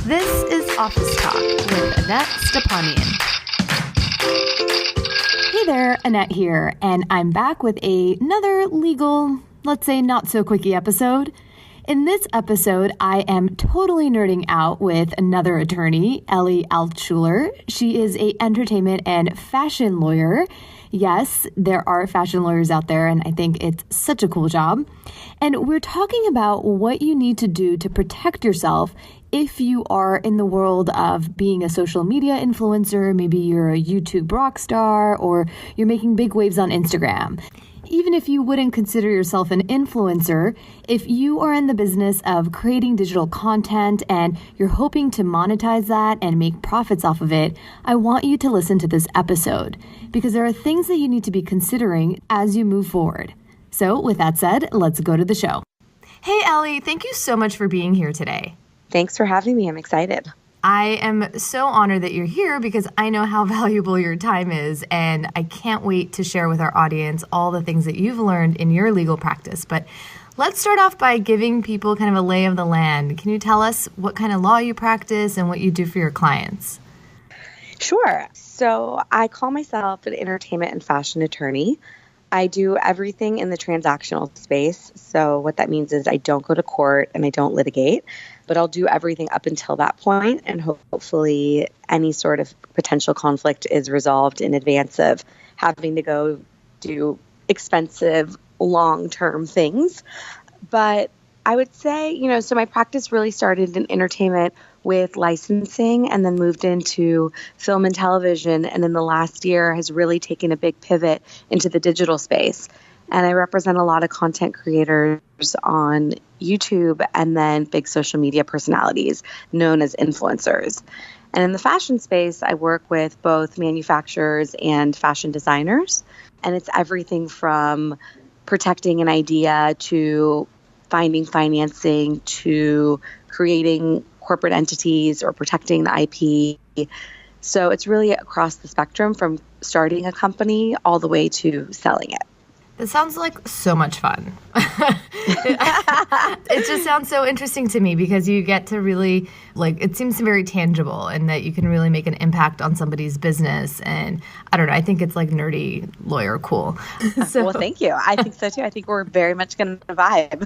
This is Office Talk with Annette Stepanian. Hey there, Annette here, and I'm back with another legal, let's say not so quickie episode. In this episode, I am totally nerding out with another attorney, Ellie Altshuler. She is an entertainment and fashion lawyer. Yes, there are fashion lawyers out there, and I think it's such a cool job. And we're talking about what you need to do to protect yourself if you are in the world of being a social media influencer. Maybe you're a YouTube rockstar, or you're making big waves on Instagram. Even if you wouldn't consider yourself an influencer, if you are in the business of creating digital content and you're hoping to monetize that and make profits off of it, I want you to listen to this episode because there are things that you need to be considering as you move forward. So with that said, let's go to the show. Hey, Ellie, thank you so much for being here today. Thanks for having me. I'm excited. I am so honored that you're here because I know how valuable your time is, and I can't wait to share with our audience all the things that you've learned in your legal practice. But let's start off by giving people kind of a lay of the land. Can you tell us what kind of law you practice and what you do for your clients? Sure. So I call myself an entertainment and fashion attorney. I do everything in the transactional space. So what that means is I don't go to court and I don't litigate, but I'll do everything up until that point, and hopefully any sort of potential conflict is resolved in advance of having to go do expensive long-term things. But I would say, so my practice really started in entertainment with licensing and then moved into film and television, and in the last year has really taken a big pivot into the digital space. And I represent a lot of content creators on YouTube and then big social media personalities known as influencers. And in the fashion space, I work with both manufacturers and fashion designers. And it's everything from protecting an idea to finding financing to creating corporate entities or protecting the IP. So it's really across the spectrum from starting a company all the way to selling it. It sounds like so much fun. It just sounds so interesting to me because you get to really, it seems very tangible and that you can really make an impact on somebody's business. And I don't know, I think it's like nerdy lawyer cool. Well, thank you. I think so too. I think we're very much going to vibe.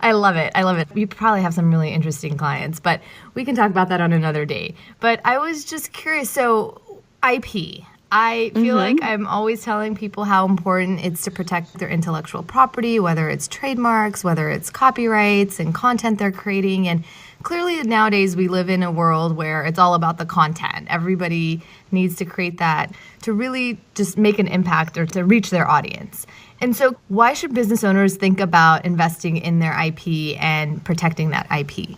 I love it. I love it. You probably have some really interesting clients, but we can talk about that on another day. But I was just curious. So IP. I feel like I'm always telling people how important it's to protect their intellectual property, whether it's trademarks, whether it's copyrights and content they're creating. And clearly nowadays we live in a world where it's all about the content. Everybody needs to create that to really just make an impact or to reach their audience. And so why should business owners think about investing in their IP and protecting that IP?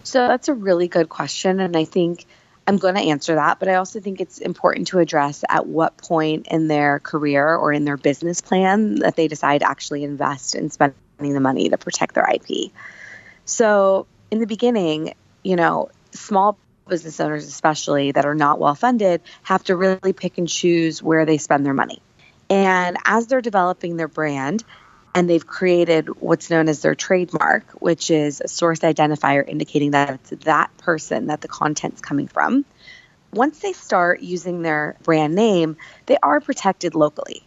So that's a really good question. And I think I'm going to answer that, but I also think it's important to address at what point in their career or in their business plan that they decide to actually invest in spending the money to protect their IP. So in the beginning, small business owners especially that are not well funded have to really pick and choose where they spend their money. And as they're developing their brand, and they've created what's known as their trademark, which is a source identifier indicating that it's that person that the content's coming from. Once they start using their brand name, they are protected locally,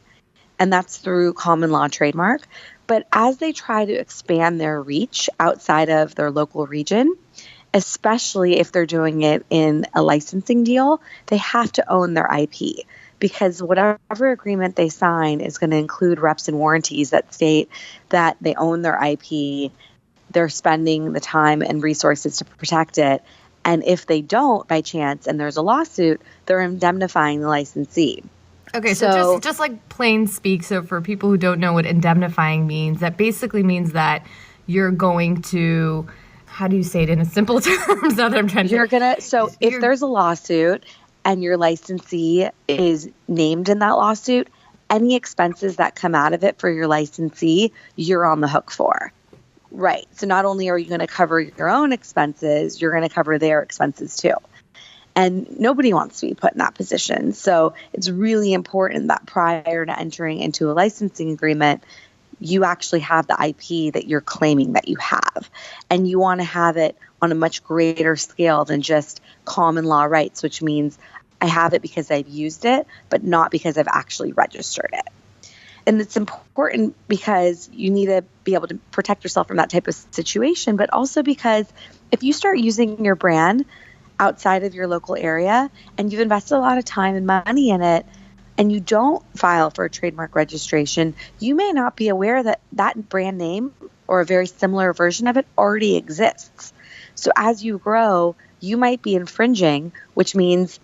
and that's through common law trademark. But as they try to expand their reach outside of their local region, especially if they're doing it in a licensing deal, they have to own their IP. Because whatever agreement they sign is going to include reps and warranties that state that they own their IP, they're spending the time and resources to protect it. And if they don't, by chance, and there's a lawsuit, they're indemnifying the licensee. Okay, so just like plain speak, so for people who don't know what indemnifying means, that basically means that you're going to, how do you say it in a simple terms? Now that I'm trying to... If there's a lawsuit and your licensee is named in that lawsuit, any expenses that come out of it for your licensee, you're on the hook for. Right. So not only are you going to cover your own expenses, you're going to cover their expenses too. And nobody wants to be put in that position. So it's really important that prior to entering into a licensing agreement, you actually have the IP that you're claiming that you have. And you want to have it on a much greater scale than just common law rights, which means I have it because I've used it, but not because I've actually registered it. And it's important because you need to be able to protect yourself from that type of situation, but also because if you start using your brand outside of your local area and you've invested a lot of time and money in it, and you don't file for a trademark registration, you may not be aware that that brand name or a very similar version of it already exists. So as you grow, you might be infringing, which means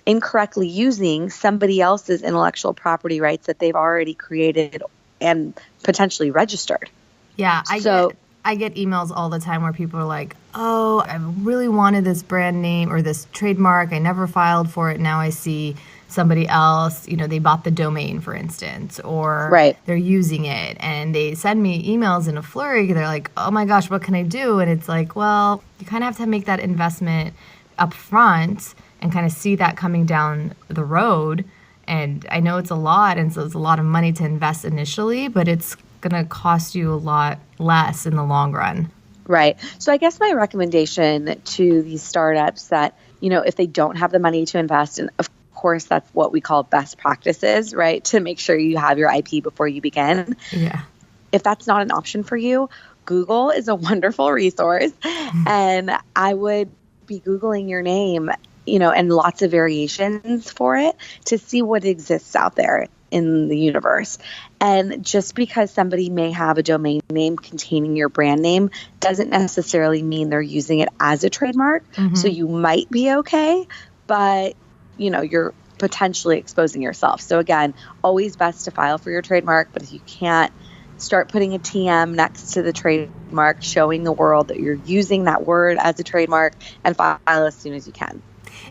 incorrectly using somebody else's intellectual property rights that they've already created and potentially registered. Yeah, I get emails all the time where people are like, oh, I really wanted this brand name or this trademark. I never filed for it. Now I see somebody else, they bought the domain, for instance, or they're using it. And they send me emails in a flurry. They're like, oh my gosh, what can I do? And it's like, well, you kind of have to make that investment up front and kind of see that coming down the road. And I know it's a lot, and so it's a lot of money to invest initially, but it's going to cost you a lot less in the long run. Right. So I guess my recommendation to these startups that, if they don't have the money to invest, and of course, that's what we call best practices, right? To make sure you have your IP before you begin. Yeah. If that's not an option for you, Google is a wonderful resource. And I would be Googling your name, and lots of variations for it to see what exists out there in the universe. And just because somebody may have a domain name containing your brand name doesn't necessarily mean they're using it as a trademark. Mm-hmm. So you might be okay, but you're potentially exposing yourself. So again, always best to file for your trademark, but if you can't, start putting a TM next to the trademark, showing the world that you're using that word as a trademark, and file as soon as you can.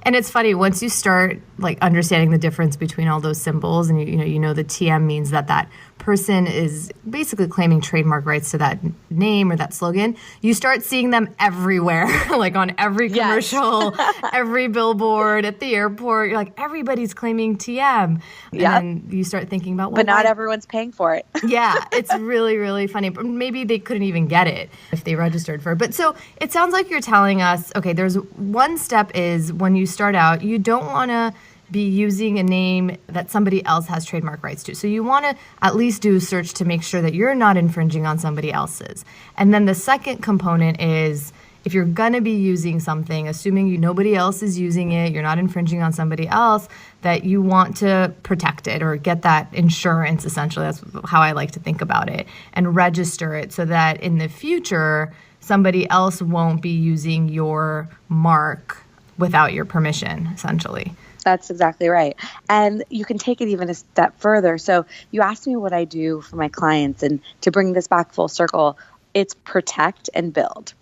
And it's funny, once you start understanding the difference between all those symbols, and you know the TM means that person is basically claiming trademark rights to that name or that slogan, you start seeing them everywhere, on every commercial, every billboard, at the airport. You're like, everybody's claiming TM. And then you start thinking about, but not everyone's paying for it. Yeah, it's really, really funny. But maybe they couldn't even get it if they registered for it. But so it sounds like you're telling us, okay, there's one step is when you start out, you don't want to be using a name that somebody else has trademark rights to. So you want to at least do a search to make sure that you're not infringing on somebody else's. And then the second component is if you're going to be using something, assuming nobody else is using it, you're not infringing on somebody else, that you want to protect it or get that insurance, essentially. That's how I like to think about it, and register it so that in the future, somebody else won't be using your mark without your permission, essentially. That's exactly right. And you can take it even a step further. So you asked me what I do for my clients, and to bring this back full circle, it's protect and build,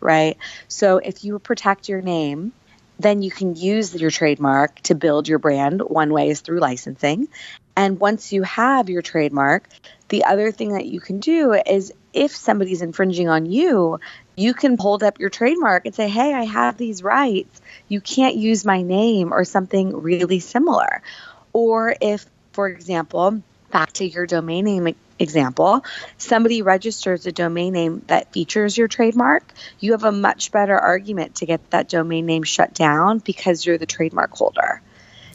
right? So if you protect your name, then you can use your trademark to build your brand. One way is through licensing. And once you have your trademark, the other thing that you can do is if somebody's infringing on you, you can hold up your trademark and say, hey, I have these rights. You can't use my name or something really similar. Or if, for example, back to your domain name example, somebody registers a domain name that features your trademark, you have a much better argument to get that domain name shut down because you're the trademark holder.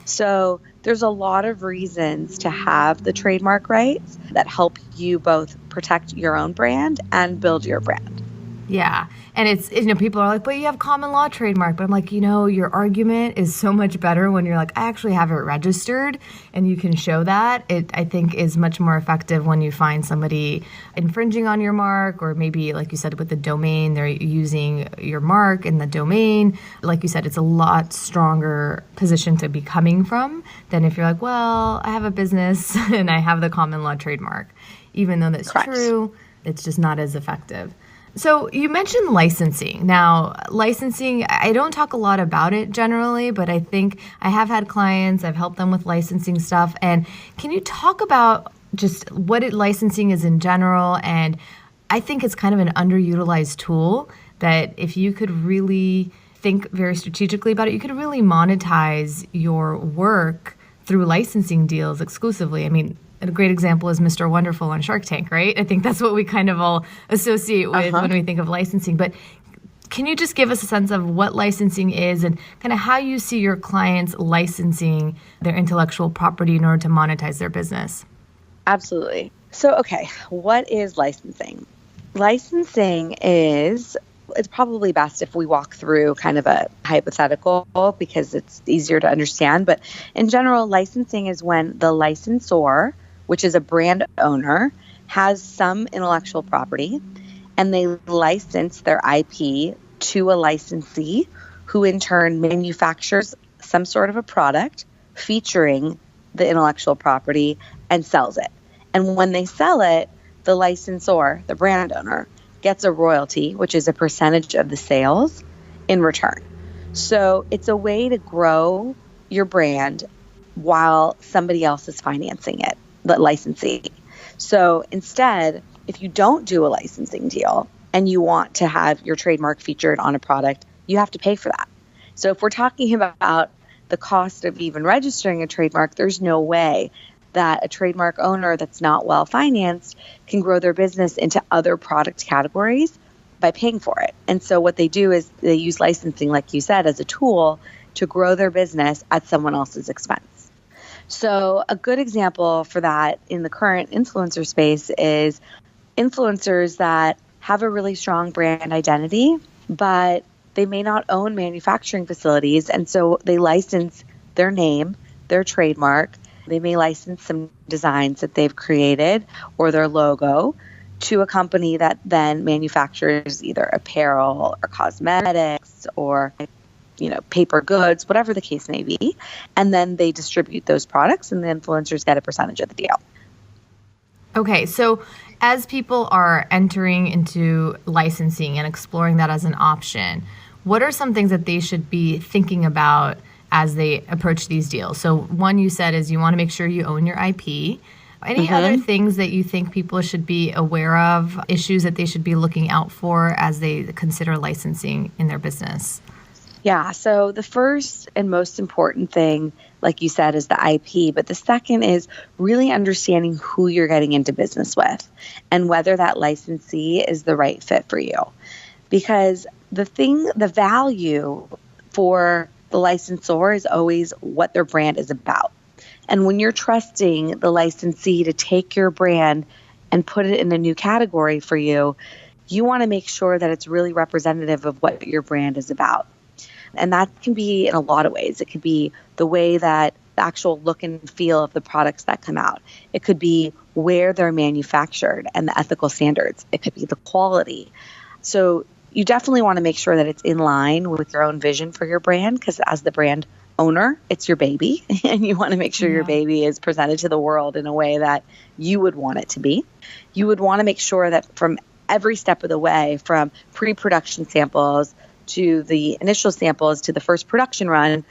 So there's a lot of reasons to have the trademark rights that help you both protect your own brand and build your brand. Yeah. And it's, people are like, but you have common law trademark. But I'm like, your argument is so much better when you're like, I actually have it registered and you can show that. It, I think, is much more effective when you find somebody infringing on your mark, or maybe, like you said, with the domain, they're using your mark in the domain. Like you said, it's a lot stronger position to be coming from than if you're like, well, I have a business and I have the common law trademark. Even though that's Correct. True, it's just not as effective. So you mentioned licensing. Now, licensing, I don't talk a lot about it generally, but I think I have had clients, I've helped them with licensing stuff. And can you talk about just what licensing is in general? And I think it's kind of an underutilized tool that if you could really think very strategically about it, you could really monetize your work through licensing deals exclusively. I mean, a great example is Mr. Wonderful on Shark Tank, right? I think that's what we kind of all associate with when we think of licensing. But can you just give us a sense of what licensing is and kind of how you see your clients licensing their intellectual property in order to monetize their business? Absolutely. So, okay, what is licensing? Licensing is, it's probably best if we walk through kind of a hypothetical because it's easier to understand. But in general, licensing is when the licensor, which is a brand owner, has some intellectual property and they license their IP to a licensee who in turn manufactures some sort of a product featuring the intellectual property and sells it. And when they sell it, the licensor, the brand owner, gets a royalty, which is a percentage of the sales in return. So it's a way to grow your brand while somebody else is financing it, the licensee. So instead, if you don't do a licensing deal and you want to have your trademark featured on a product, you have to pay for that. So if we're talking about the cost of even registering a trademark, there's no way that a trademark owner that's not well financed can grow their business into other product categories by paying for it. And so what they do is they use licensing, like you said, as a tool to grow their business at someone else's expense. So a good example for that in the current influencer space is influencers that have a really strong brand identity, but they may not own manufacturing facilities. And so they license their name, their trademark. They may license some designs that they've created or their logo to a company that then manufactures either apparel or cosmetics or paper goods, whatever the case may be. And then they distribute those products and the influencers get a percentage of the deal. Okay, so as people are entering into licensing and exploring that as an option, what are some things that they should be thinking about as they approach these deals? So one you said is you want to make sure you own your IP. Any other things that you think people should be aware of, issues that they should be looking out for as they consider licensing in their business? Yeah, so the first and most important thing, like you said, is the IP. But the second is really understanding who you're getting into business with and whether that licensee is the right fit for you. Because the value for the licensor is always what their brand is about. And when you're trusting the licensee to take your brand and put it in a new category for you, you want to make sure that it's really representative of what your brand is about. And that can be in a lot of ways. It could be the way that the actual look and feel of the products that come out. It could be where they're manufactured and the ethical standards. It could be the quality. So you definitely want to make sure that it's in line with your own vision for your brand, because as the brand owner, it's your baby, and you want to make sure your baby is presented to the world in a way that you would want it to be. You would want to make sure that from every step of the way, from pre-production samples to the initial samples to the first production run,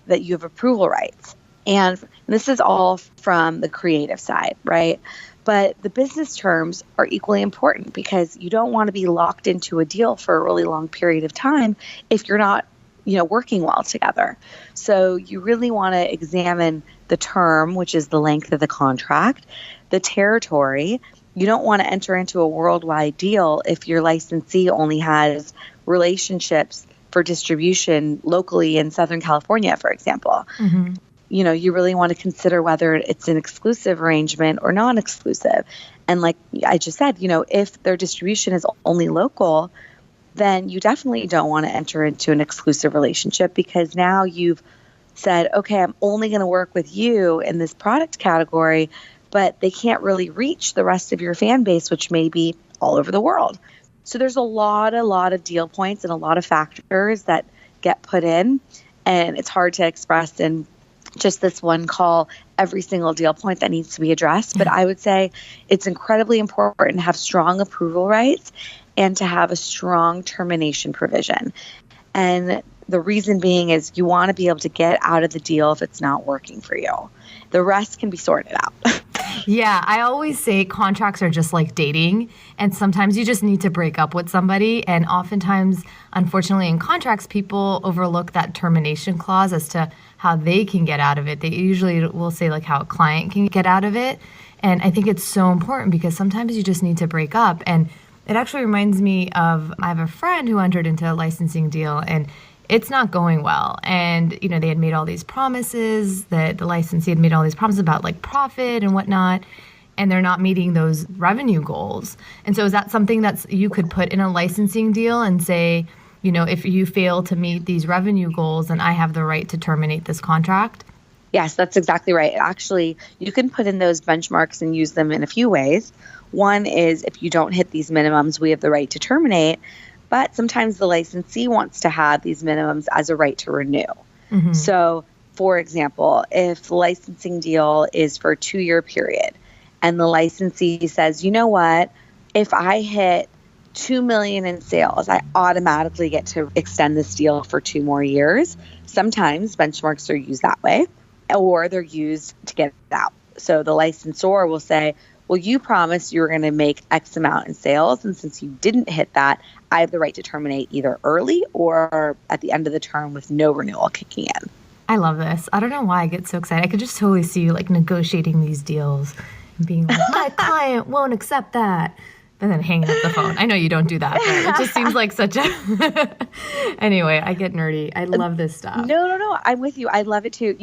that you have approval rights. And this is all from the creative side, right? But the business terms are equally important because you don't want to be locked into a deal for a really long period of time if you're not, working well together. So you really want to examine the term, which is the length of the contract, the territory. You don't want to enter into a worldwide deal if your licensee only has relationships for distribution locally in Southern California, for example. Mm-hmm. You really want to consider whether it's an exclusive arrangement or non-exclusive. And like I just said, if their distribution is only local, then you definitely don't want to enter into an exclusive relationship because now you've said, okay, I'm only going to work with you in this product category, but they can't really reach the rest of your fan base, which may be all over the world. So there's a lot of deal points and a lot of factors that get put in, and it's hard to express in just this one call every single deal point that needs to be addressed. But I would say it's incredibly important to have strong approval rights and to have a strong termination provision. And the reason being is you want to be able to get out of the deal if it's not working for you. The rest can be sorted out. Yeah, I always say contracts are just like dating, and sometimes you just need to break up with somebody. And oftentimes, unfortunately, in contracts, people overlook that termination clause as to how they can get out of it. They usually will say like how a client can get out of it. And I think it's so important because sometimes you just need to break up. And it actually reminds me of, I have a friend who entered into a licensing deal, and it's not going well. And, they had made all these promises, that the licensee had made all these promises about like profit and whatnot, and they're not meeting those revenue goals. And so is that something that you could put in a licensing deal and say, if you fail to meet these revenue goals, then I have the right to terminate this contract? Yes, that's exactly right. Actually, you can put in those benchmarks and use them in a few ways. One is if you don't hit these minimums, we have the right to terminate. But sometimes the licensee wants to have these minimums as a right to renew. Mm-hmm. So, for example, if the licensing deal is for a 2-year period and the licensee says, you know what, if I hit 2 million in sales, I automatically get to extend this deal for 2 more years. Sometimes benchmarks are used that way, or they're used to get it out. So the licensor will say, well, you promised you were going to make X amount in sales, and since you didn't hit that, I have the right to terminate either early or at the end of the term with no renewal kicking in. I love this. I don't know why I get so excited. I could just totally see you like negotiating these deals and being like, my client won't accept that, and then hanging up the phone. I know you don't do that, but it just seems like such a... Anyway, I get nerdy. I love this stuff. No. I'm with you. I love it too.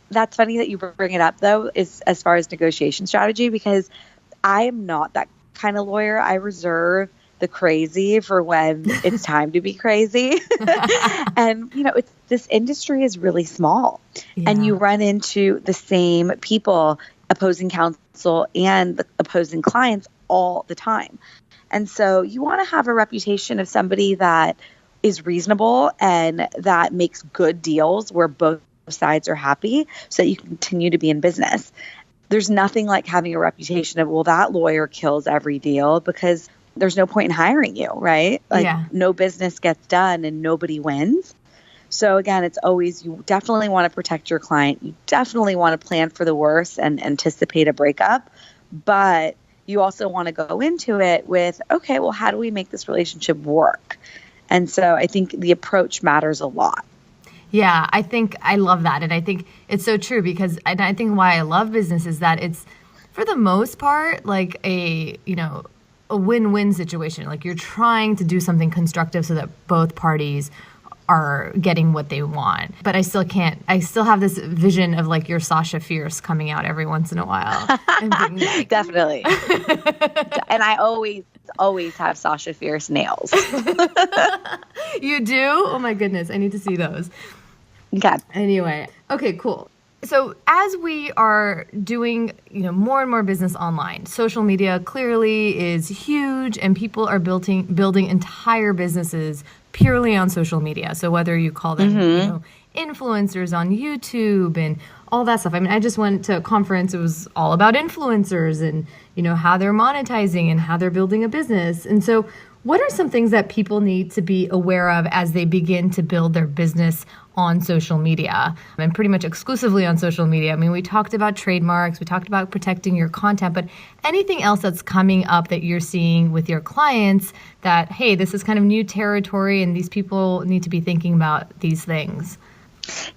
That's funny that you bring it up, though, is as far as negotiation strategy, because I am not that kind of lawyer. I reserve the crazy for when it's time to be crazy. And, this industry is really small. Yeah. And you run into the same people, opposing counsel and the opposing clients all the time. And so you want to have a reputation of somebody that is reasonable and that makes good deals where both sides are happy so that you can continue to be in business. There's nothing like having a reputation of, well, that lawyer kills every deal, because there's no point in hiring you, right? No business gets done and nobody wins. So again, it's always, you definitely want to protect your client. You definitely want to plan for the worst and anticipate a breakup, but you also want to go into it with, okay, well, how do we make this relationship work? And so I think the approach matters a lot. Yeah, I think I love that. And I think it's so true because, and I think why I love business is that it's, for the most part, like a win-win situation. Like you're trying to do something constructive so that both parties are getting what they want. But I still have this vision of like your Sasha Fierce coming out every once in a while. And being like, definitely. And I always have Sasha Fierce nails. You do? Oh my goodness. I need to see those. Okay. Anyway. Okay, cool. So as we are doing, more and more business online, social media clearly is huge, and people are building entire businesses purely on social media. So whether you call them, influencers on YouTube and all that stuff. I mean, I just went to a conference. It was all about influencers and, how they're monetizing and how they're building a business. And so what are some things that people need to be aware of as they begin to build their business on social media, and pretty much exclusively on social media? I mean, we talked about trademarks, we talked about protecting your content, but anything else that's coming up that you're seeing with your clients that, hey, this is kind of new territory and these people need to be thinking about these things?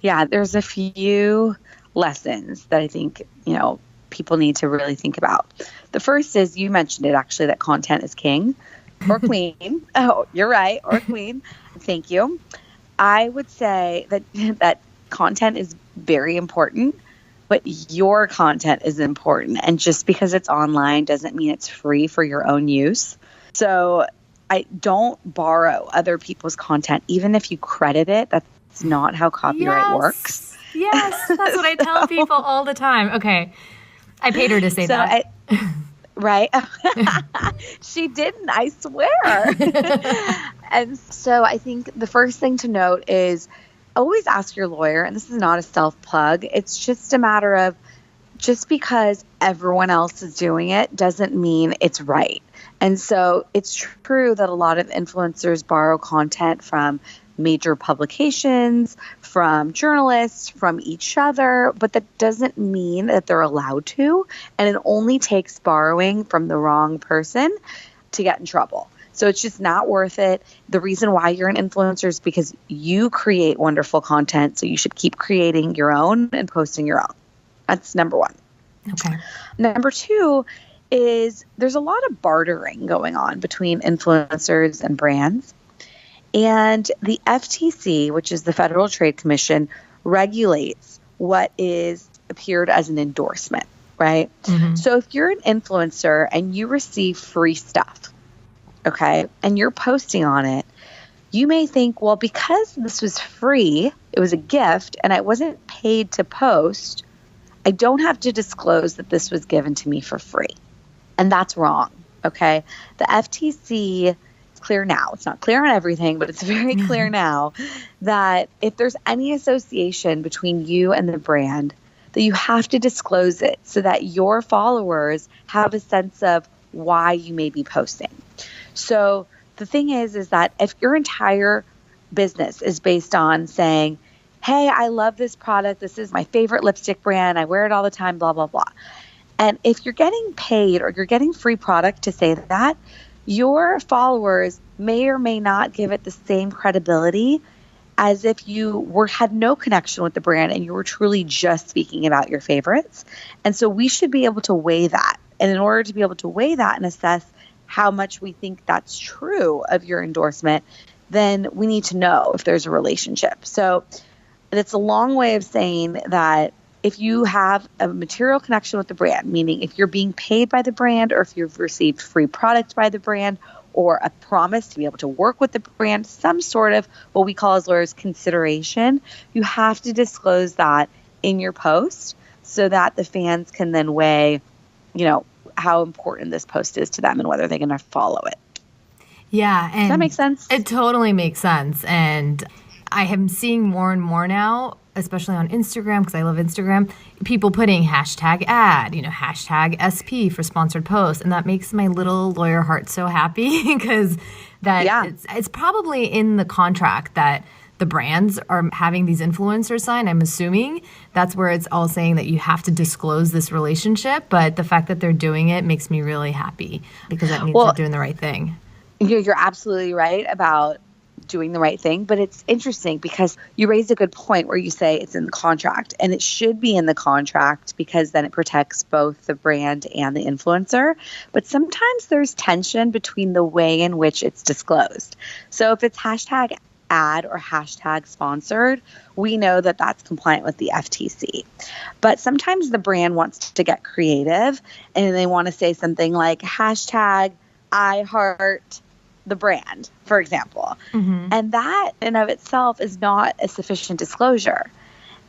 Yeah, there's a few lessons that I think, people need to really think about. The first is, you mentioned it actually, that content is king or queen. Oh, you're right. Or queen. Thank you. I would say that content is very important, but your content is important. And just because it's online doesn't mean it's free for your own use. So I don't borrow other people's content, even if you credit it. That's not how copyright works. Yes, that's what I tell people all the time. Okay. I paid her to say that. Right? She didn't, I swear. And so I think the first thing to note is always ask your lawyer, and this is not a self-plug. It's just a matter of, just because everyone else is doing it doesn't mean it's right. And so it's true that a lot of influencers borrow content from major publications, from journalists, from each other, but that doesn't mean that they're allowed to. And it only takes borrowing from the wrong person to get in trouble. So it's just not worth it. The reason why you're an influencer is because you create wonderful content. So you should keep creating your own and posting your own. That's number one. Okay. Number two is there's a lot of bartering going on between influencers and brands. And the FTC, which is the Federal Trade Commission, regulates what is appeared as an endorsement, right? Mm-hmm. So if you're an influencer and you receive free stuff, okay, and you're posting on it, you may think, well, because this was free, it was a gift, and I wasn't paid to post, I don't have to disclose that this was given to me for free. And that's wrong, okay? The FTC, it's clear now. It's not clear on everything, but it's very clear now that if there's any association between you and the brand, that you have to disclose it so that your followers have a sense of why you may be posting. So the thing is that if your entire business is based on saying, hey, I love this product, this is my favorite lipstick brand, I wear it all the time, blah, blah, blah. And if you're getting paid or you're getting free product to say that, your followers may or may not give it the same credibility as if you had no connection with the brand and you were truly just speaking about your favorites. And so we should be able to weigh that. And in order to be able to weigh that and assess how much we think that's true of your endorsement, then we need to know if there's a relationship. So it's a long way of saying that if you have a material connection with the brand, meaning if you're being paid by the brand or if you've received free product by the brand or a promise to be able to work with the brand, some sort of what we call as lawyers consideration, you have to disclose that in your post so that the fans can then weigh, how important this post is to them and whether they're going to follow it. Yeah. And does that make sense? It totally makes sense. And I am seeing more and more now, especially on Instagram, because I love Instagram, people putting hashtag ad, hashtag SP for sponsored posts. And that makes my little lawyer heart so happy because it's probably in the contract that the brands are having these influencers sign. I'm assuming that's where it's all saying that you have to disclose this relationship. But the fact that they're doing it makes me really happy because that means they're doing the right thing. You're absolutely right about doing the right thing. But it's interesting because you raised a good point where you say it's in the contract, and it should be in the contract because then it protects both the brand and the influencer. But sometimes there's tension between the way in which it's disclosed. So if it's hashtag ad or hashtag sponsored, we know that that's compliant with the FTC. But sometimes the brand wants to get creative and they want to say something like hashtag I heart the brand, for example. Mm-hmm. And that in of itself is not a sufficient disclosure.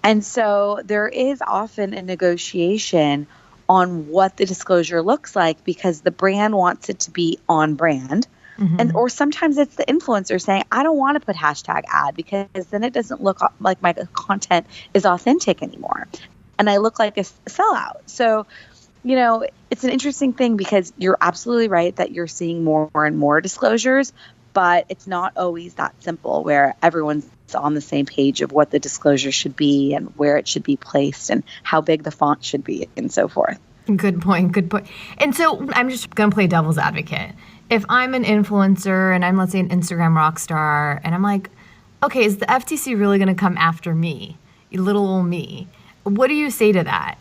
And so there is often a negotiation on what the disclosure looks like because the brand wants it to be on brand. Mm-hmm. And or sometimes it's the influencer saying, I don't want to put hashtag ad because then it doesn't look like my content is authentic anymore. And I look like a sellout. So, it's an interesting thing because you're absolutely right that you're seeing more and more disclosures, but it's not always that simple where everyone's on the same page of what the disclosure should be and where it should be placed and how big the font should be and so forth. Good point. And so I'm just going to play devil's advocate. If I'm an influencer and I'm, let's say, an Instagram rock star, and I'm like, okay, is the FTC really going to come after me, little old me? What do you say to that?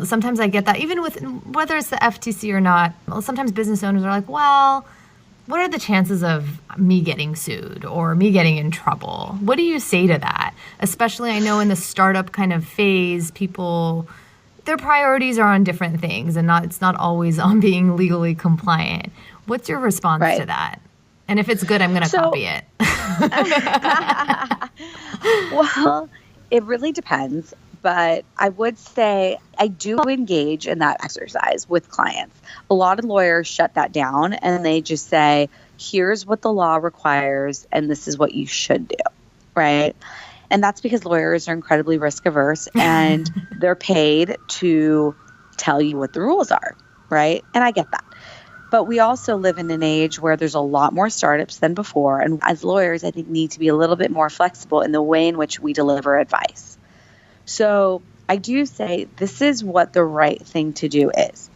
Sometimes I get that, even with whether it's the FTC or not. Sometimes business owners are like, well, what are the chances of me getting sued or me getting in trouble? What do you say to that? Especially, I know in the startup kind of phase, people, their priorities are on different things and it's not always on being legally compliant. What's your response to that? And if it's good, I'm going to copy it. Well, it really depends. But I would say I do engage in that exercise with clients. A lot of lawyers shut that down and they just say, here's what the law requires and this is what you should do, right? And that's because lawyers are incredibly risk averse and they're paid to tell you what the rules are, right? And I get that. But we also live in an age where there's a lot more startups than before. And as lawyers, I think need to be a little bit more flexible in the way in which we deliver advice. So I do say this is what the right thing to do is.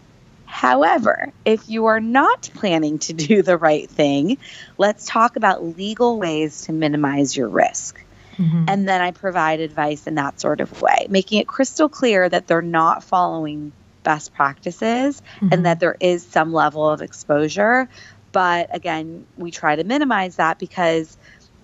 However, if you are not planning to do the right thing, let's talk about legal ways to minimize your risk. Mm-hmm. And then I provide advice in that sort of way, making it crystal clear that they're not following best practices and that there is some level of exposure. But again, we try to minimize that because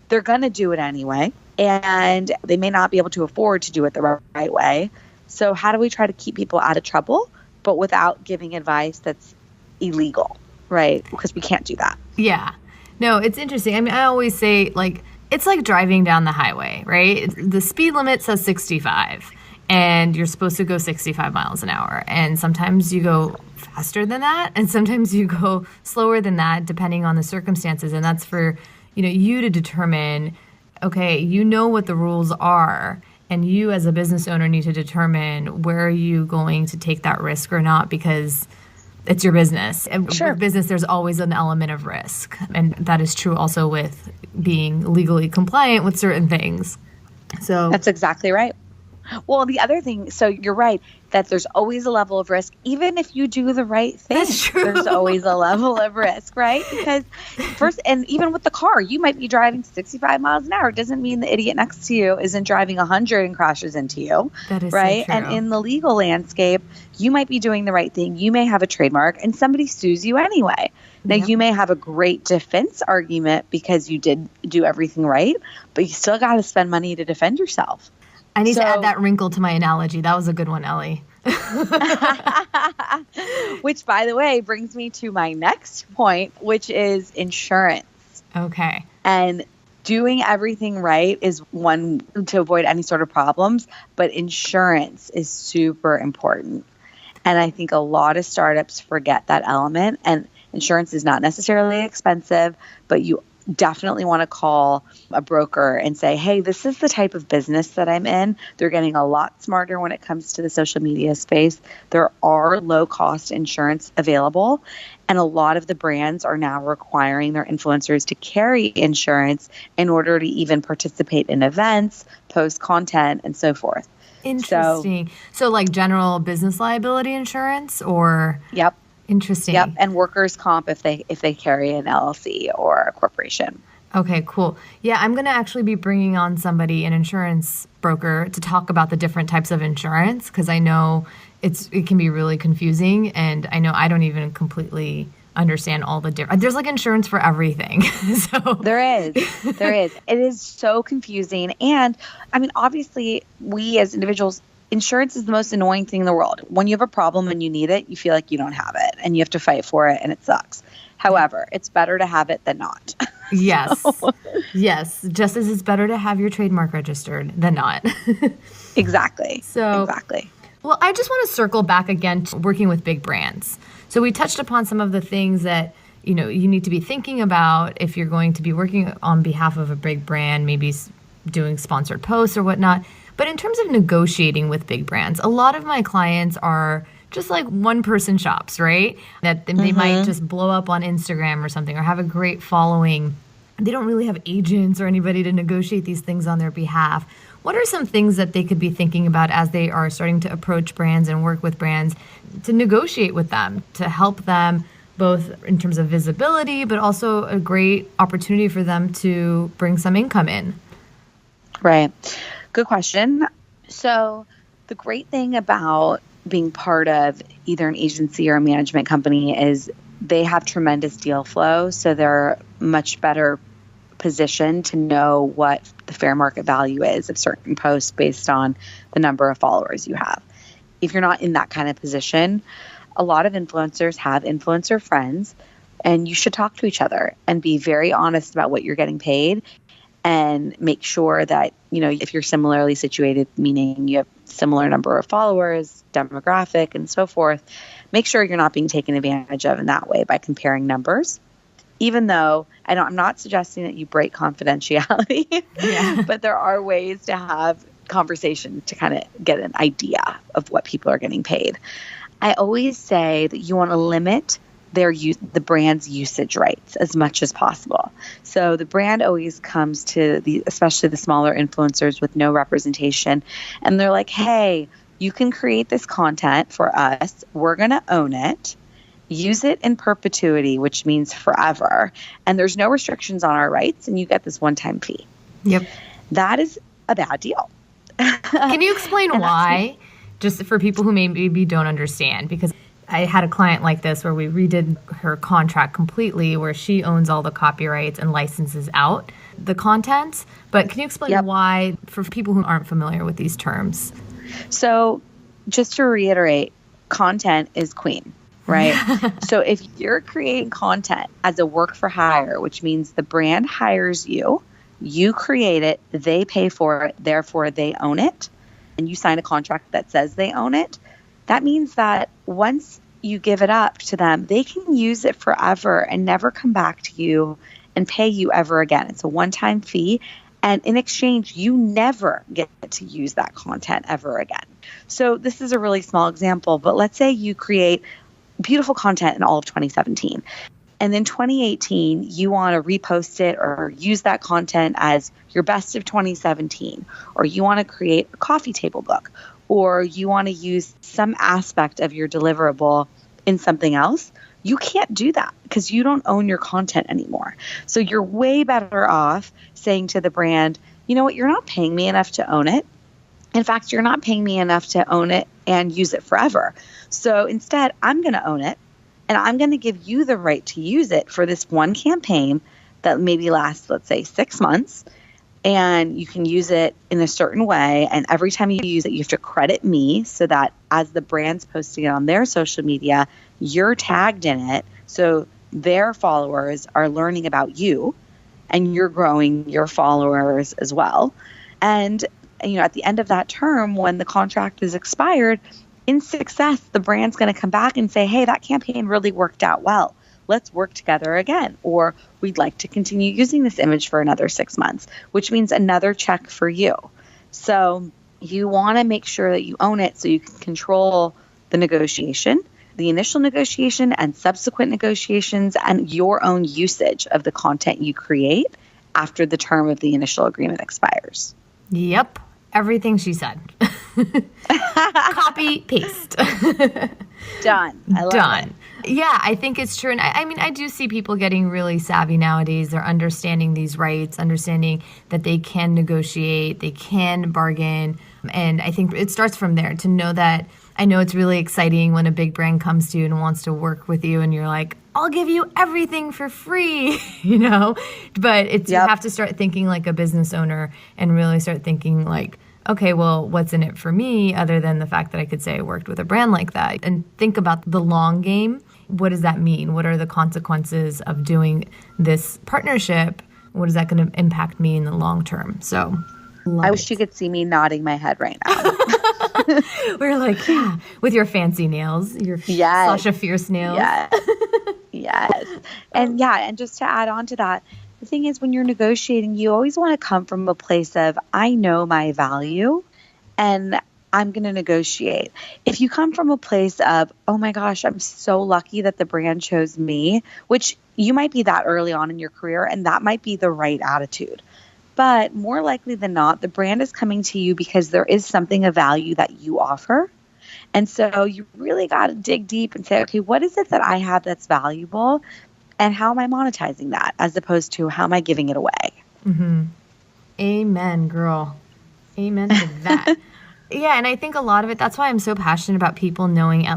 they're going to do it anyway, and they may not be able to afford to do it the right way. So how do we try to keep people out of trouble, but without giving advice that's illegal, right? Because we can't do that. Yeah. No, it's interesting. I mean, I always say, like, it's like driving down the highway, right? The speed limit says 65. And you're supposed to go 65 miles an hour. And sometimes you go faster than that. And sometimes you go slower than that, depending on the circumstances. And that's for, you to determine, okay, you know what the rules are. And you as a business owner need to determine where are you going to take that risk or not, because it's your business. And sure. With business, there's always an element of risk. And that is true also with being legally compliant with certain things. So that's exactly right. Well, the other thing, so you're right, that there's always a level of risk. Even if you do the right thing, that's true. There's always a level of risk, right? Because first, and even with the car, you might be driving 65 miles an hour. It doesn't mean the idiot next to you isn't driving 100 and crashes into you. That is right? So true. And in the legal landscape, you might be doing the right thing. You may have a trademark and somebody sues you anyway. Now, you may have a great defense argument because you did do everything right, but you still got to spend money to defend yourself. I need to add that wrinkle to my analogy. That was a good one, Ellie. Which, by the way, brings me to my next point, which is insurance. Okay. And doing everything right is one to avoid any sort of problems, but insurance is super important. And I think a lot of startups forget that element. And insurance is not necessarily expensive, but you definitely want to call a broker and say, hey, this is the type of business that I'm in. They're getting a lot smarter when it comes to the social media space. There are low-cost insurance available, and a lot of the brands are now requiring their influencers to carry insurance in order to even participate in events, post content, and so forth. Interesting. So like general business liability insurance, or? Yep. Interesting. Yep, and workers' comp if they carry an LLC or a corporation. Okay, cool. Yeah, I'm going to actually be bringing on somebody, an insurance broker, to talk about the different types of insurance, because I know it can be really confusing, and I know I don't even completely understand all the different. There's like insurance for everything. So there is. It is so confusing, and I mean, obviously, we as individuals, insurance is the most annoying thing in the world. When you have a problem and you need it, you feel like you don't have it and you have to fight for it, and it sucks. However, it's better to have it than not. Yes. Yes. Just as it's better to have your trademark registered than not. Exactly. Exactly. Well, I just want to circle back again to working with big brands. So we touched upon some of the things that you need to be thinking about if you're going to be working on behalf of a big brand, maybe doing sponsored posts or whatnot. But in terms of negotiating with big brands, a lot of my clients are just like one-person shops, right? That they might just blow up on Instagram or something, or have a great following. They don't really have agents or anybody to negotiate these things on their behalf. What are some things that they could be thinking about as they are starting to approach brands and work with brands to negotiate with them, to help them both in terms of visibility, but also a great opportunity for them to bring some income in? Right. Good question. So the great thing about being part of either an agency or a management company is they have tremendous deal flow. So they're much better positioned to know what the fair market value is of certain posts based on the number of followers you have. If you're not in that kind of position, a lot of influencers have influencer friends, and you should talk to each other and be very honest about what you're getting paid. And make sure that, if you're similarly situated, meaning you have similar number of followers, demographic, and so forth, make sure you're not being taken advantage of in that way by comparing numbers. Even though I'm not suggesting that you break confidentiality, but there are ways to have conversation to kind of get an idea of what people are getting paid. I always say that you want to limit the brand's usage rights as much as possible. So the brand always comes to especially the smaller influencers with no representation, and they're like, hey, you can create this content for us. We're going to own it. Use it in perpetuity, which means forever. And there's no restrictions on our rights, and you get this one-time fee. Yep. That is a bad deal. Can you explain why? Just for people who maybe don't understand, because I had a client like this where we redid her contract completely, where she owns all the copyrights and licenses out the contents. But can you explain why, for people who aren't familiar with these terms? So just to reiterate, content is queen, right? So if you're creating content as a work for hire, which means the brand hires you, you create it, they pay for it, therefore they own it, and you sign a contract that says they own it, that means that once you give it up to them, they can use it forever and never come back to you and pay you ever again. It's a one-time fee. And in exchange, you never get to use that content ever again. So this is a really small example, but let's say you create beautiful content in all of 2017. And then 2018, you want to repost it or use that content as your best of 2017, or you want to create a coffee table book, or you want to use some aspect of your deliverable in something else. You can't do that because you don't own your content anymore. So you're way better off saying to the brand, you know what, you're not paying me enough to own it. In fact, you're not paying me enough to own it and use it forever. So instead, I'm going to own it, and I'm going to give you the right to use it for this one campaign that maybe lasts, let's say, 6 months. And you can use it in a certain way. And every time you use it, you have to credit me so that as the brand's posting it on their social media, you're tagged in it. So their followers are learning about you, and you're growing your followers as well. And, at the end of that term, when the contract is expired, in success, the brand's going to come back and say, hey, that campaign really worked out well. Let's work together again. Or we'd like to continue using this image for another 6 months, which means another check for you. So you want to make sure that you own it so you can control the negotiation, the initial negotiation and subsequent negotiations, and your own usage of the content you create after the term of the initial agreement expires. Yep. Everything she said. Copy, paste. Done. I love it. Yeah, I think it's true. And I do see people getting really savvy nowadays. They're understanding these rights, understanding that they can negotiate, they can bargain. And I think it starts from there to know that. I know it's really exciting when a big brand comes to you and wants to work with you and you're like, I'll give you everything for free, but you have to start thinking like a business owner and really start thinking like, okay, well, what's in it for me other than the fact that I could say I worked with a brand like that, and think about the long game. What does that mean? What are the consequences of doing this partnership? What is that going to impact me in the long term? So I wish you could see me nodding my head right now. We're like, yeah, with your fancy nails, your Sasha Fierce nails. Yes. And just to add on to that, the thing is, when you're negotiating, you always want to come from a place of, I know my value and I'm going to negotiate. If you come from a place of, oh my gosh, I'm so lucky that the brand chose me, which you might be that early on in your career, and that might be the right attitude. But more likely than not, the brand is coming to you because there is something of value that you offer. And so you really got to dig deep and say, okay, what is it that I have that's valuable? And how am I monetizing that, as opposed to how am I giving it away? Mm-hmm. Amen, girl. Amen to that. Yeah, and I think a lot of it, that's why I'm so passionate about people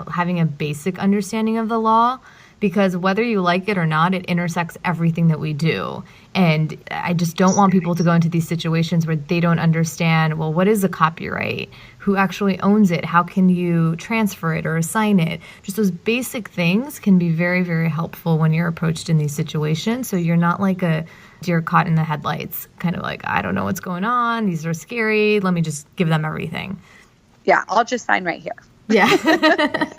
having a basic understanding of the law, because whether you like it or not, it intersects everything that we do. And I just don't want people to go into these situations where they don't understand, well, what is a copyright? Who actually owns it? How can you transfer it or assign it? Just those basic things can be very, very helpful when you're approached in these situations. So you're not like a deer caught in the headlights, kind of like, I don't know what's going on. These are scary. Let me just give them everything. Yeah, I'll just sign right here. Yeah.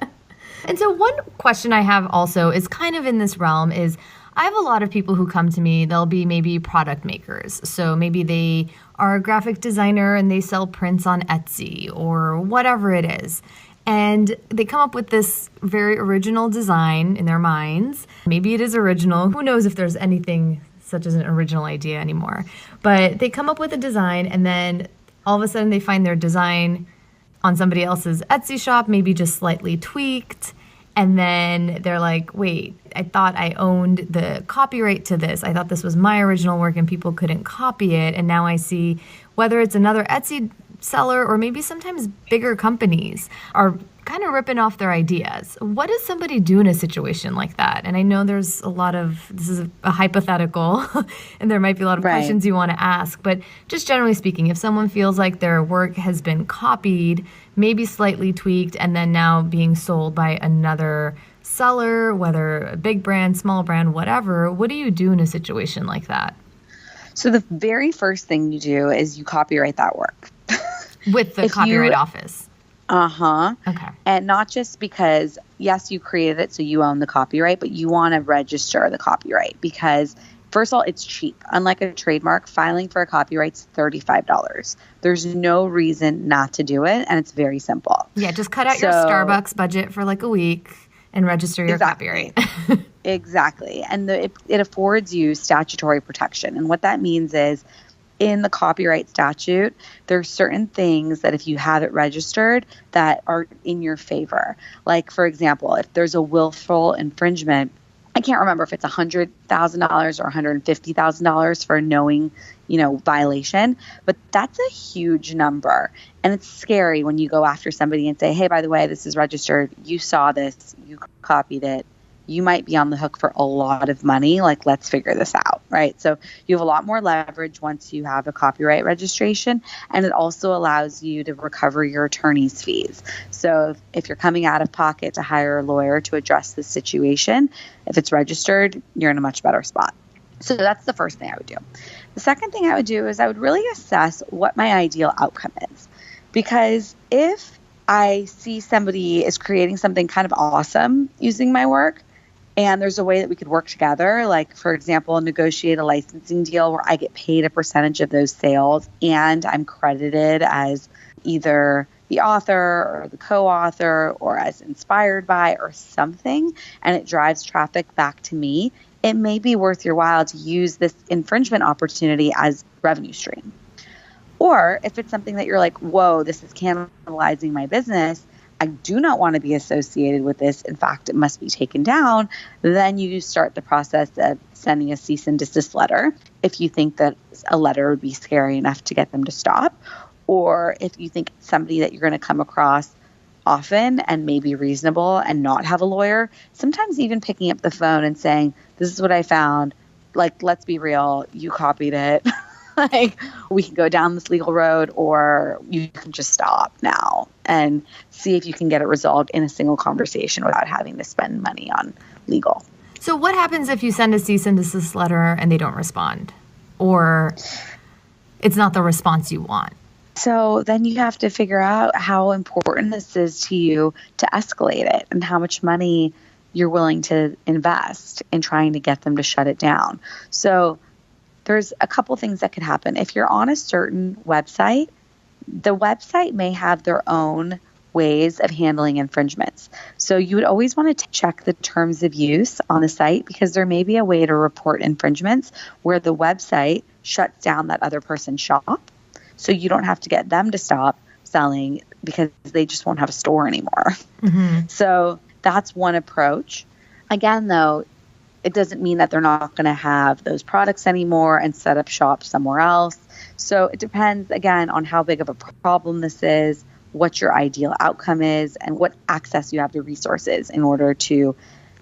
And so one question I have also is kind of in this realm is, I have a lot of people who come to me, they'll be maybe product makers. So maybe they are a graphic designer and they sell prints on Etsy or whatever it is. And they come up with this very original design in their minds. Maybe it is original. Who knows if there's anything such as an original idea anymore. But they come up with a design, and then all of a sudden they find their design on somebody else's Etsy shop, maybe just slightly tweaked. And then they're like, wait, I thought I owned the copyright to this. I thought this was my original work and people couldn't copy it. And now I see whether it's another Etsy seller or maybe sometimes bigger companies are kind of ripping off their ideas. What does somebody do in a situation like that? And I know there's this is a hypothetical, and there might be a lot of questions you want to ask, but just generally speaking, if someone feels like their work has been copied, maybe slightly tweaked, and then now being sold by another seller, whether a big brand, small brand, whatever, what do you do in a situation like that? So the very first thing you do is you copyright that work. With the Copyright Office. Okay. And not just because, yes, you created it, so you own the copyright, but you want to register the copyright because, first of all, it's cheap. Unlike a trademark, filing for a copyright's $35. There's no reason not to do it, and it's very simple. Yeah, just cut out your Starbucks budget for like a week and register your copyright. Exactly. And it affords you statutory protection. And what that means is, in the copyright statute, there's certain things that if you have it registered that are in your favor. Like, for example, if there's a willful infringement, I can't remember if it's $100,000 or $150,000 for a knowing, violation, but that's a huge number. And it's scary when you go after somebody and say, hey, by the way, this is registered. You saw this, you copied it. You might be on the hook for a lot of money. Like, let's figure this out, right? So you have a lot more leverage once you have a copyright registration, and it also allows you to recover your attorney's fees. So if you're coming out of pocket to hire a lawyer to address this situation, if it's registered, you're in a much better spot. So that's the first thing I would do. The second thing I would do is I would really assess what my ideal outcome is. Because if I see somebody is creating something kind of awesome using my work, and there's a way that we could work together, like, for example, negotiate a licensing deal where I get paid a percentage of those sales and I'm credited as either the author or the co-author or as inspired by or something, and it drives traffic back to me, it may be worth your while to use this infringement opportunity as revenue stream. Or if it's something that you're like, whoa, this is cannibalizing my business, I do not want to be associated with this. In fact, it must be taken down. Then you start the process of sending a cease and desist letter if you think that a letter would be scary enough to get them to stop, or if you think it's somebody that you're going to come across often and maybe reasonable and not have a lawyer. Sometimes even picking up the phone and saying, this is what I found. Like, let's be real. You copied it. Like, we can go down this legal road, or you can just stop now and see if you can get it resolved in a single conversation without having to spend money on legal. So what happens if you send a cease and desist letter and they don't respond, or it's not the response you want? So then you have to figure out how important this is to you to escalate it and how much money you're willing to invest in trying to get them to shut it down. So there's a couple things that could happen. If you're on a certain website, the website may have their own ways of handling infringements. So you would always want to check the terms of use on the site, because there may be a way to report infringements where the website shuts down that other person's shop. So you don't have to get them to stop selling because they just won't have a store anymore. Mm-hmm. So that's one approach. Again, though, it doesn't mean that they're not going to have those products anymore and set up shop somewhere else. So it depends, again, on how big of a problem this is, what your ideal outcome is, and what access you have to resources in order to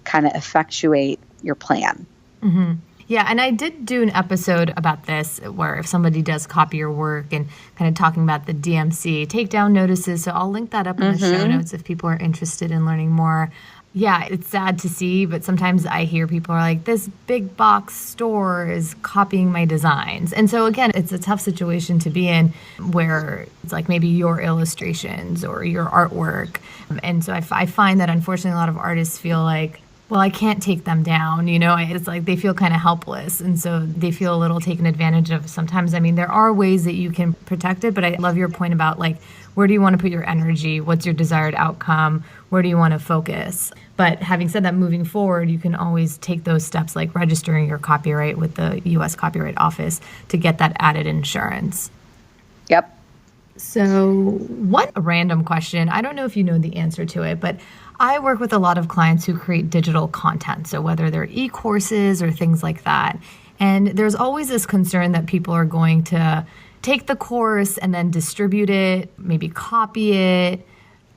kind of effectuate your plan. Mm-hmm. Yeah, and I did do an episode about this where if somebody does copy your work and kind of talking about the DMCA takedown notices. So I'll link that up in the show notes if people are interested in learning more. Yeah, it's sad to see, but sometimes I hear people are like, this big box store is copying my designs. And so again, it's a tough situation to be in where it's like maybe your illustrations or your artwork. And so I find that unfortunately a lot of artists feel like well, I can't take them down, it's like they feel kind of helpless. And so they feel a little taken advantage of sometimes. I mean, there are ways that you can protect it, but I love your point about like, where do you want to put your energy? What's your desired outcome? Where do you want to focus? But having said that, moving forward, you can always take those steps like registering your copyright with the U.S. Copyright Office to get that added insurance. Yep. So one random question, I don't know if you know the answer to it, but I work with a lot of clients who create digital content. So whether they're e-courses or things like that. And there's always this concern that people are going to take the course and then distribute it, maybe copy it.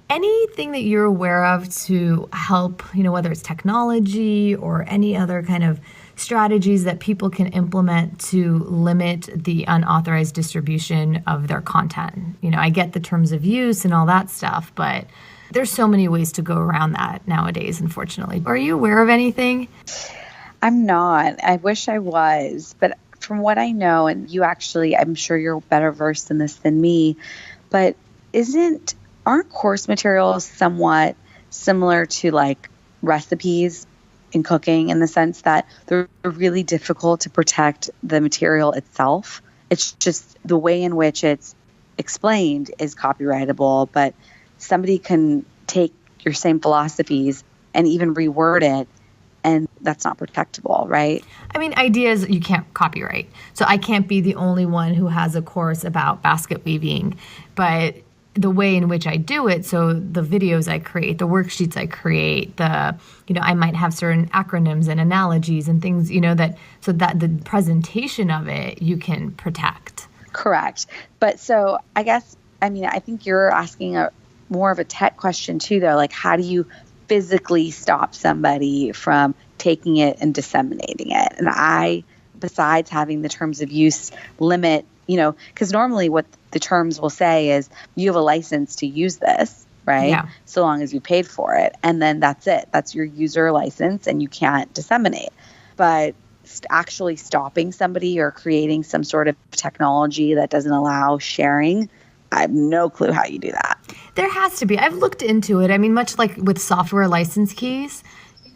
Anything that you're aware of to help, whether it's technology or any other kind of strategies that people can implement to limit the unauthorized distribution of their content. I get the terms of use and all that stuff, but there's so many ways to go around that nowadays, unfortunately. Are you aware of anything? I'm not. I wish I was, but from what I know, and you actually, I'm sure you're better versed in this than me, but aren't course materials somewhat similar to like recipes in cooking in the sense that they're really difficult to protect the material itself? It's just the way in which it's explained is copyrightable, but somebody can take your same philosophies and even reword it, and that's not protectable, right? I mean, ideas you can't copyright. So I can't be the only one who has a course about basket weaving, but the way in which I do it, so the videos I create, the worksheets I create, I might have certain acronyms and analogies and things, so that the presentation of it you can protect. Correct. But so I think you're asking more of a tech question too, though. Like, how do you physically stop somebody from taking it and disseminating it? And besides having the terms of use limit, because normally what the terms will say is you have a license to use this, right? Yeah. So long as you paid for it. And then that's it. That's your user license and you can't disseminate. But actually stopping somebody or creating some sort of technology that doesn't allow sharing, I have no clue how you do that. There has to be. I've looked into it. I mean, much like with software license keys,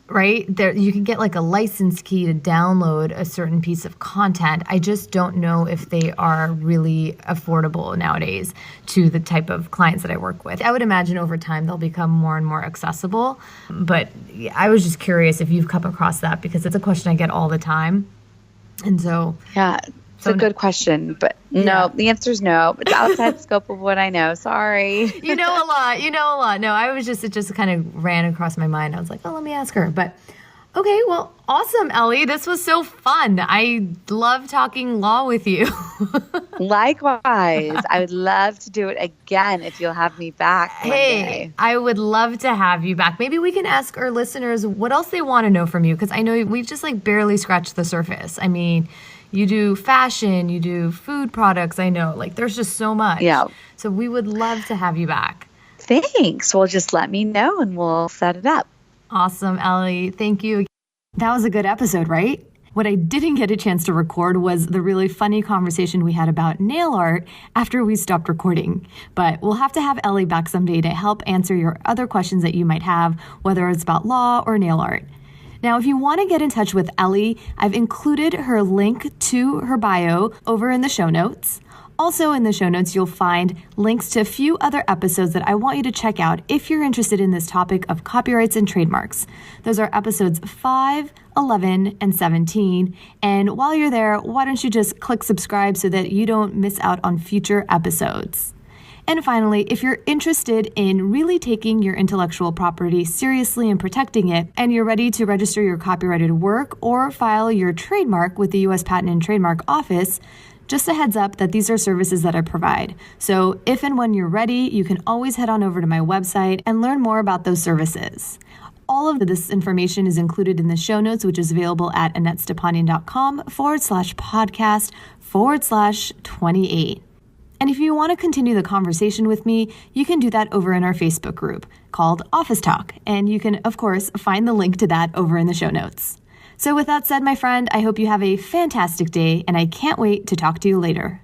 right? There, you can get like a license key to download a certain piece of content. I just don't know if they are really affordable nowadays to the type of clients that I work with. I would imagine over time they'll become more and more accessible. But I was just curious if you've come across that, because it's a question I get all the time. And so... yeah. It's a good question, but no, the answer is no. It's outside the scope of what I know. Sorry. You know a lot. No, it just kind of ran across my mind. I was like, oh, let me ask her. But okay, well, awesome, Ellie. This was so fun. I love talking law with you. Likewise. I would love to do it again if you'll have me back one day. I would love to have you back. Maybe we can ask our listeners what else they want to know from you, because I know we've just like barely scratched the surface. I mean, you do fashion, you do food products. I know, like, there's just so much. Yeah. So we would love to have you back. Thanks. Well, just let me know and we'll set it up. Awesome, Ellie. Thank you. That was a good episode, right? What I didn't get a chance to record was the really funny conversation we had about nail art after we stopped recording. But we'll have to have Ellie back someday to help answer your other questions that you might have, whether it's about law or nail art. Now, if you want to get in touch with Ellie, I've included her link to her bio over in the show notes. Also in the show notes, you'll find links to a few other episodes that I want you to check out if you're interested in this topic of copyrights and trademarks. Those are episodes 5, 11, and 17. And while you're there, why don't you just click subscribe so that you don't miss out on future episodes. And finally, if you're interested in really taking your intellectual property seriously and protecting it, and you're ready to register your copyrighted work or file your trademark with the U.S. Patent and Trademark Office, just a heads up that these are services that I provide. So if and when you're ready, you can always head on over to my website and learn more about those services. All of this information is included in the show notes, which is available at AnnetteStepanian.com/podcast/28. And if you want to continue the conversation with me, you can do that over in our Facebook group called Office Talk. And you can, of course, find the link to that over in the show notes. So with that said, my friend, I hope you have a fantastic day, and I can't wait to talk to you later.